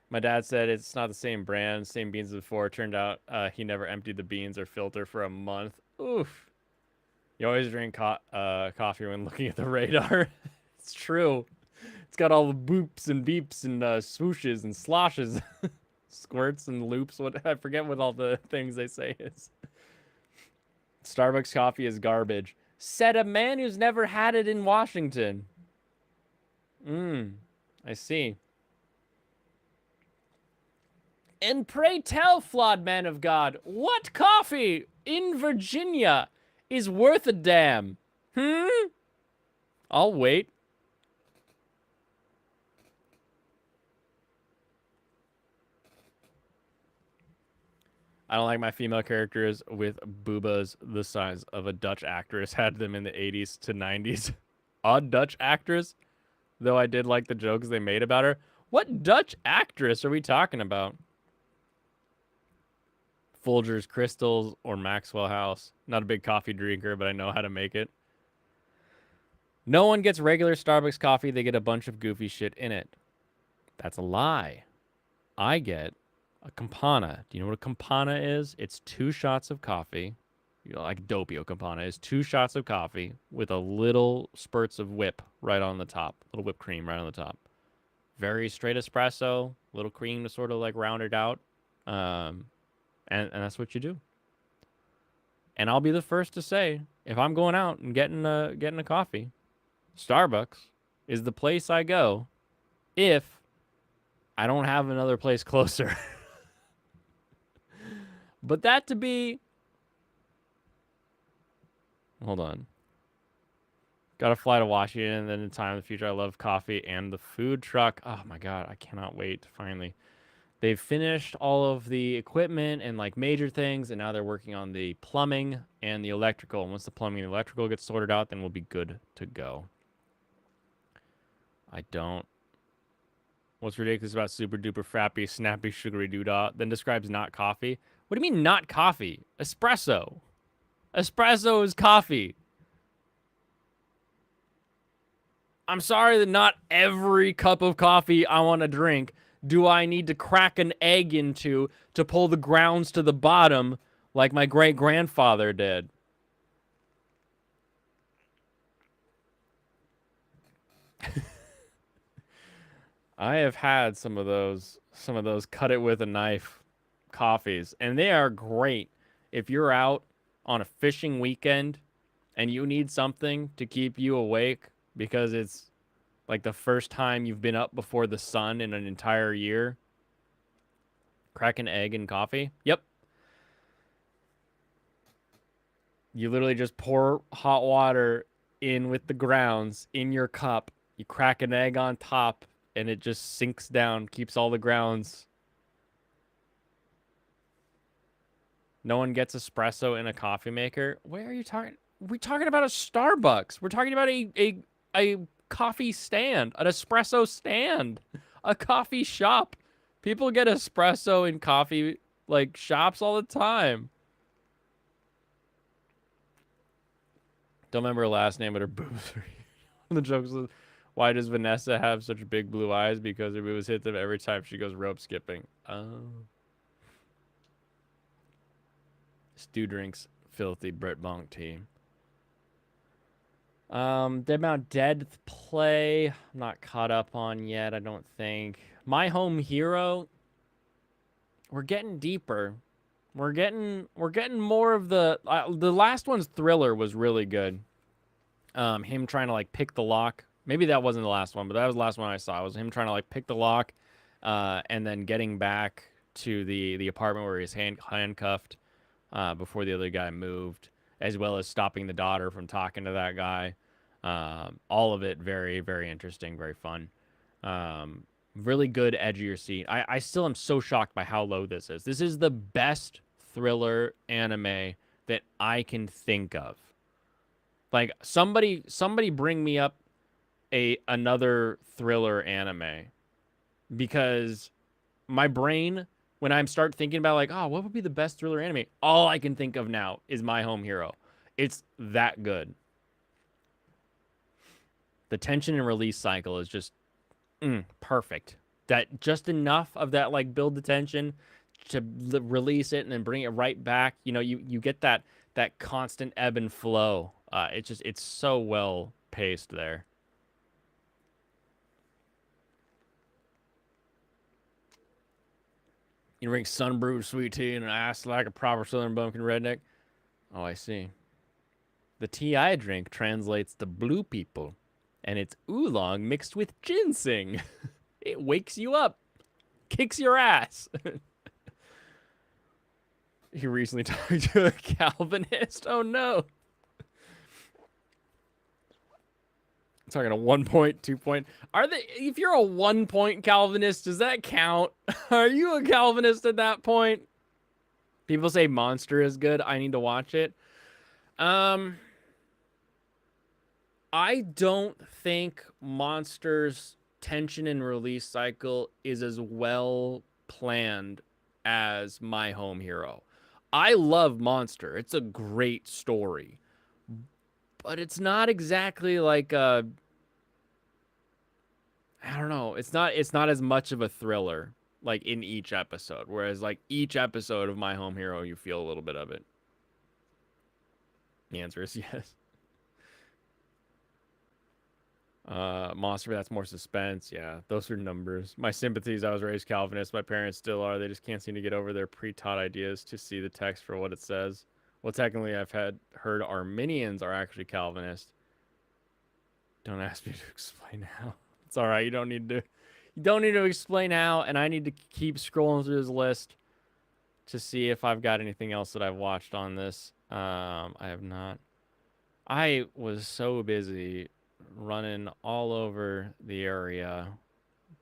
My dad said it's not the same brand, same beans as before. Turned out he never emptied the beans or filter for a month. Oof. You always drink coffee when looking at the radar. It's true. It's got all the boops and beeps and swooshes and sloshes, squirts and loops. What I forget what all the things they say is. Starbucks coffee is garbage. Said a man who's never had it in Washington. I see. And pray tell, flawed man of God, what coffee in Virginia is worth a damn? I'll wait. I don't like my female characters with boobas the size of a Dutch actress. Had them in the 80s to 90s. Odd Dutch actress? Though I did like the jokes they made about her. What Dutch actress are we talking about? Folgers Crystals or Maxwell House. Not a big coffee drinker, but I know how to make it. No one gets regular Starbucks coffee. They get a bunch of goofy shit in it. That's a lie. I get a Campana. Do you know what a Campana is? It's 2 shots of coffee. Like Doppio Campana is 2 shots of coffee with a little spurts of whip right on the top. Little whipped cream right on the top. Very straight espresso. Little cream to sort of like round it out. And that's what you do. And I'll be the first to say, if I'm going out and getting a coffee, Starbucks is the place I go if I don't have another place closer. But that to be... Hold on. Gotta fly to Washington, and then in time in the future, I love coffee and the food truck. Oh my god, I cannot wait, finally. They've finished all of the equipment and like major things, and now they're working on the plumbing and the electrical. And once the plumbing and electrical gets sorted out, then we'll be good to go. I don't... What's ridiculous about super duper frappy, snappy, sugary doodah then describes not coffee? What do you mean not coffee? Espresso. Espresso is coffee. I'm sorry that not every cup of coffee I want to drink do I need to crack an egg into to pull the grounds to the bottom like my great-grandfather did. I have had some of those cut it with a knife coffees, and they are great if you're out on a fishing weekend and you need something to keep you awake because it's like the first time you've been up before the sun in an entire year. Crack an egg in coffee. Yep. You literally just pour hot water in with the grounds in your cup. You crack an egg on top, and it just sinks down, keeps all the grounds. No one gets espresso in a coffee maker. Where are you talking? we're talking about a Starbucks. We're talking about a coffee stand, an espresso stand, a coffee shop. People get espresso in coffee like shops all the time. Don't remember her last name, but her boobs are huge. The joke is, why does Vanessa have such big blue eyes? Because her boobs hit them every time she goes rope skipping. Oh. Stu drinks filthy Brit Bonk tea. Dead Mount Dead play. I'm not caught up on yet, I don't think. My Home Hero. We're getting deeper. We're getting more of the last one's Thriller was really good. Him trying to like pick the lock. Maybe that wasn't the last one, but that was the last one I saw. It was him trying to like pick the lock, and then getting back to the apartment where he's handcuffed, before the other guy moved, as well as stopping the daughter from talking to that guy. All of it very, very interesting, very fun. Really good edge of your seat. I still am so shocked by how low this is. This is the best thriller anime that I can think of. Like somebody bring me up another thriller anime, because my brain, when I start thinking about like, oh, what would be the best thriller anime? All I can think of now is My Home Hero. It's that good. The tension and release cycle is just perfect. That just enough of that like build the tension to release it and then bring it right back. You know, you get that constant ebb and flow. It's so well paced there. You drink sunbrewed sweet tea and ass like a proper Southern bumpkin redneck. Oh, I see. The tea I drink translates to blue people, and it's oolong mixed with ginseng. It wakes you up, kicks your ass. He recently talked to a Calvinist. Oh no. I'm talking a 1 point, 2 point. Are they? If you're a 1 point Calvinist, does that count? Are you a Calvinist at that point? People say Monster is good. I need to watch it. I don't think Monster's tension and release cycle is as well planned as My Home Hero. I love Monster. It's a great story. But it's not exactly like a, I don't know. It's not as much of a thriller like in each episode, whereas like each episode of My Home Hero you feel a little bit of it. The answer is yes. Monster, that's more suspense. Yeah, those are numbers. My sympathies, I was raised Calvinist. My parents still are. They just can't seem to get over their pre-taught ideas to see the text for what it says. Well, technically, I've heard Arminians are actually Calvinist. Don't ask me to explain how. It's all right. You don't need to. You don't need to explain how. And I need to keep scrolling through this list to see if I've got anything else that I've watched on this. I have not. I was so busy running all over the area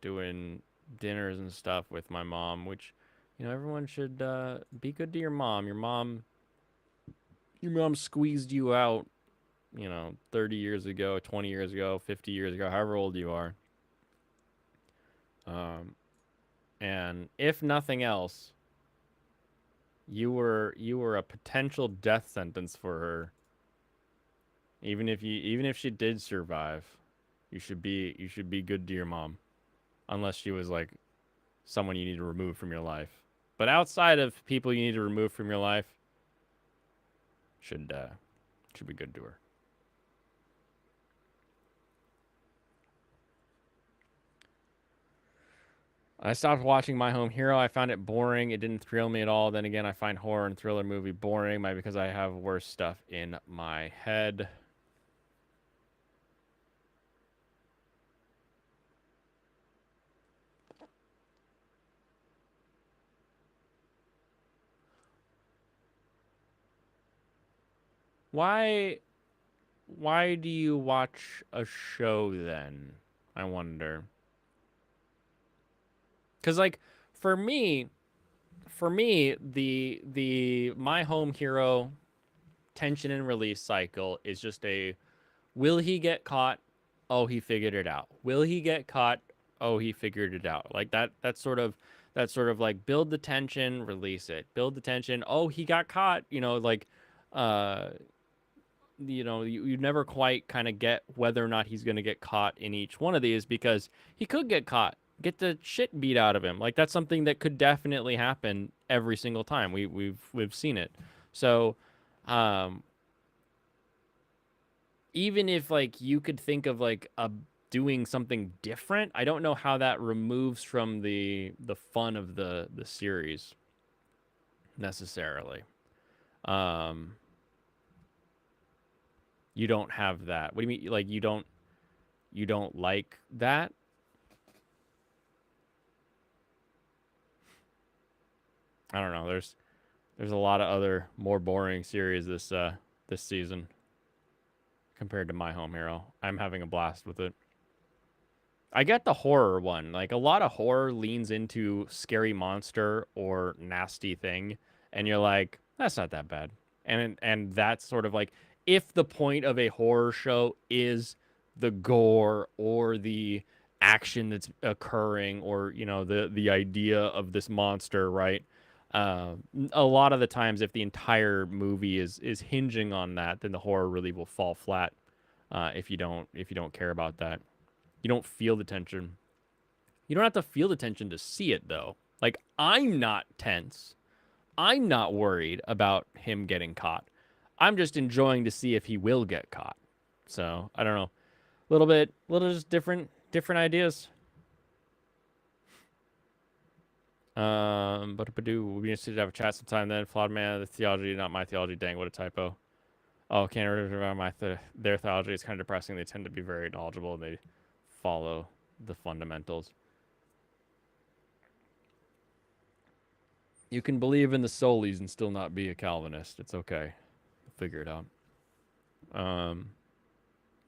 doing dinners and stuff with my mom, which, everyone should be good to your mom. Your mom squeezed you out, 30 years ago, 20 years ago, 50 years ago, however old you are. And if nothing else, you were a potential death sentence for her. Even if she did survive, you should be good to your mom, unless she was like someone you need to remove from your life. But outside of people you need to remove from your life, should be good to her. I stopped watching My Home Hero. I found it boring. It didn't thrill me at all. Then again, I find horror and thriller movie boring, maybe because I have worse stuff in my head. Why why do you watch a show then? I wonder. Cuz like for me the My Home Hero tension and release cycle is just a will he get caught? Oh, he figured it out. Will he get caught? Oh, he figured it out. Like that's sort of like build the tension, release it. Build the tension. Oh, he got caught. Uh you never quite kind of get whether or not he's going to get caught in each one of these because he could get caught, get the shit beat out of him. Like that's something that could definitely happen every single time. We've seen it. So, um, even if like you could think of like a doing something different, I don't know how that removes from the fun of the series necessarily. Um, you don't have that. What do you mean? Like you don't like that? I don't know. There's a lot of other more boring series this season compared to My Home Hero. I'm having a blast with it. I get the horror one. Like a lot of horror leans into scary monster or nasty thing, and you're like, that's not that bad. And that's sort of like if the point of a horror show is the gore or the action that's occurring or the idea of this monster, right? Uh, a lot of the times, if the entire movie is hinging on that, then the horror really will fall flat. If you don't care about that. You don't feel the tension. You don't have to feel the tension to see it, though. Like, I'm not tense. I'm not worried about him getting caught. I'm just enjoying to see if he will get caught. So, I don't know. Little just different ideas. But we'll be interested to have a chat sometime then. Flawed man, the theology, not my theology. Dang, what a typo. Oh, can't remember about their theology. It's kind of depressing. They tend to be very knowledgeable and they follow the fundamentals. You can believe in the Solis and still not be a Calvinist. It's okay. Figure it out. Um,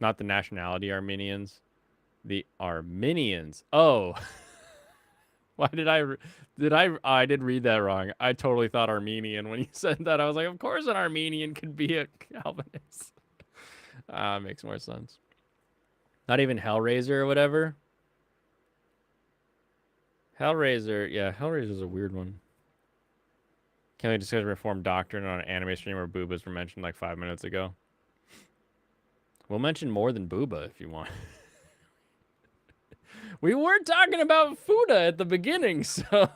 Not the nationality Armenians. The Armenians. Oh, why I did read that wrong. I totally thought Armenian when you said that. I was like, of course an Armenian could be a Calvinist. Makes more sense. Not even Hellraiser or whatever. Hellraiser, yeah, Hellraiser's a weird one. Can we discuss Reformed Doctrine on an anime stream where boobas were mentioned like 5 minutes ago? We'll mention more than booba if you want. We were talking about Fuda at the beginning, so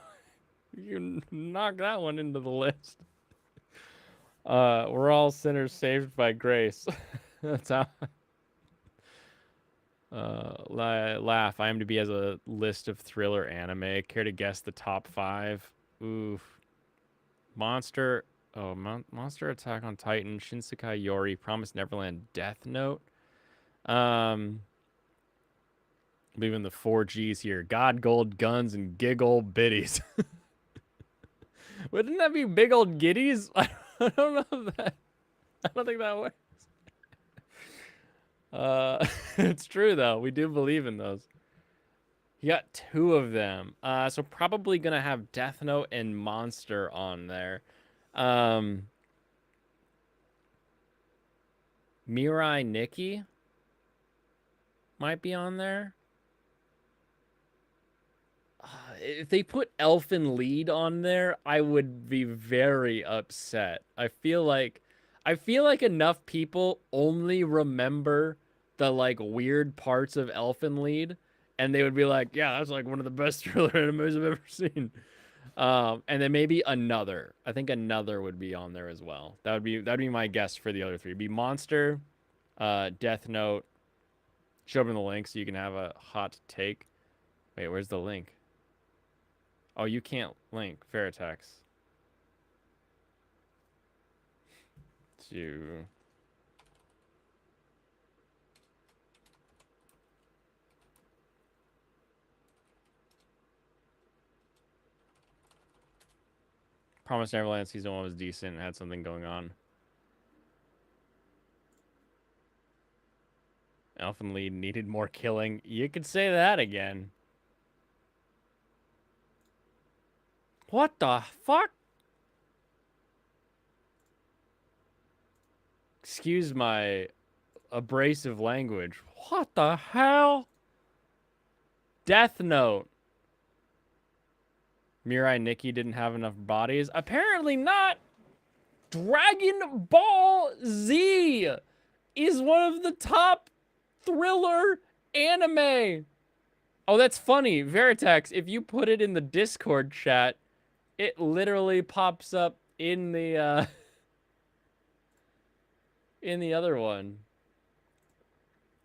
you can knock that one into the list. We're all sinners saved by grace. That's how. Laugh. IMDb has a list of thriller anime. Care to guess the top 5? Oof. Monster. Oh, Monster Attack on Titan, Shinsekai Yori, Promised Neverland, Death Note. Leaving the 4Gs here. God, gold, guns, and gig old biddies. Wouldn't that be big old giddies? I don't know that. I don't think that works. It's true though. We do believe in those. You got 2 of them. So probably gonna have Death Note and Monster on there. Mirai Nikki might be on there. If they put Elfin Lead on there, I would be very upset. I feel like enough people only remember the like weird parts of Elfin Lead, and they would be like, "Yeah, that's like one of the best thriller animes I've ever seen." And then maybe another. I think another would be on there as well. That'd be my guess for the other 3. It'd be Monster, Death Note. Show them the link so you can have a hot take. Wait, where's the link? Oh, you can't link Veritex. To Promised Neverland season 1 was decent and had something going on. Elfin Lead needed more killing. You could say that again. What the fuck? Excuse my abrasive language. What the hell? Death Note. Mirai Nikki didn't have enough bodies. Apparently not. Dragon Ball Z is one of the top thriller anime. Oh, that's funny. Veritex, if you put it in the Discord chat, it literally pops up in the in the other one.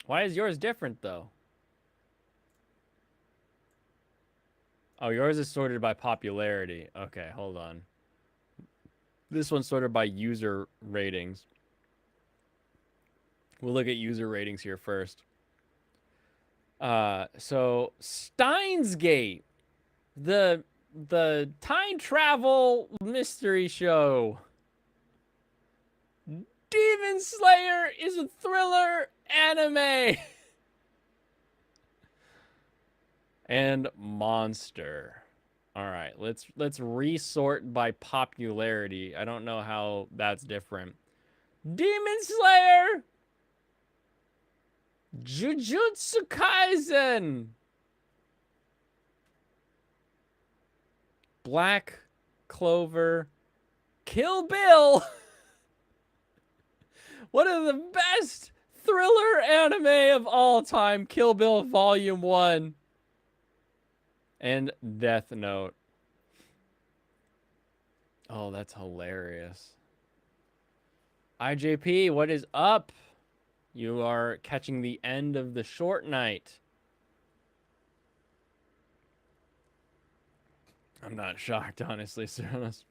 Why is yours different though? Oh, yours is sorted by popularity. Okay, hold on. This one's sorted by user ratings. We'll look at user ratings here first. So Steins Gate, the time travel mystery show. Demon Slayer is a thriller anime. And Monster. All right, let's resort by popularity. I don't know how that's different. Demon Slayer, Jujutsu Kaisen, Black Clover, Kill Bill. One of the best thriller anime of all time, Kill Bill Volume 1. And Death Note. Oh, that's hilarious. IJP, what is up? You are catching the end of the short night. I'm not shocked, honestly, Cyrillus.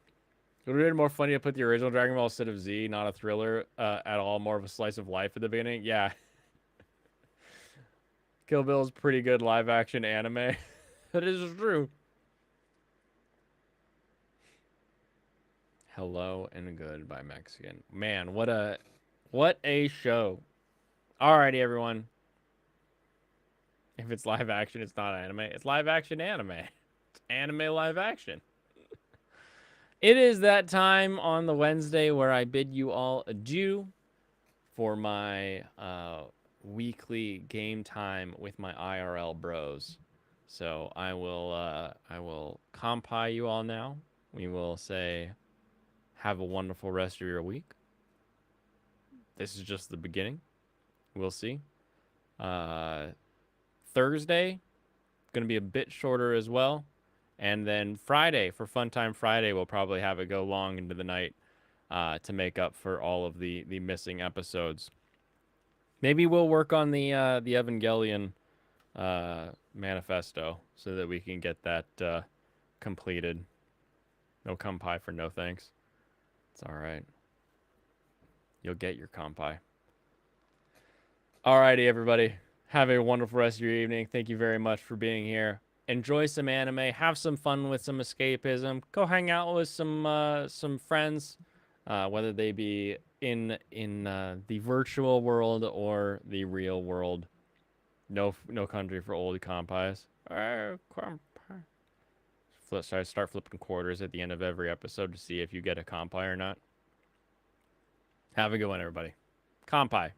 It would have been more funny to put the original Dragon Ball instead of Z, not a thriller at all, more of a slice of life at the beginning. Yeah. Kill Bill is pretty good live action anime. That is true. Hello and Goodbye Mexican. Man, what a show. Alrighty, everyone. If it's live action, it's not anime. It's live action anime. It's anime live action. It is that time on the Wednesday where I bid you all adieu for my weekly game time with my IRL bros. So I will compie you all now. We will say have a wonderful rest of your week. This is just the beginning. We'll see. Thursday, going to be a bit shorter as well. And then Friday, for Fun Time Friday, we'll probably have it go long into the night to make up for all of the missing episodes. Maybe we'll work on the Evangelion manifesto so that we can get that completed. No compie for no thanks. It's all right. You'll get your compie. Alrighty, everybody. Have a wonderful rest of your evening. Thank you very much for being here. Enjoy some anime. Have some fun with some escapism. Go hang out with some friends, whether they be in the virtual world or the real world. No country for old compies. Start flipping quarters at the end of every episode to see if you get a compie or not. Have a good one, everybody. Compie.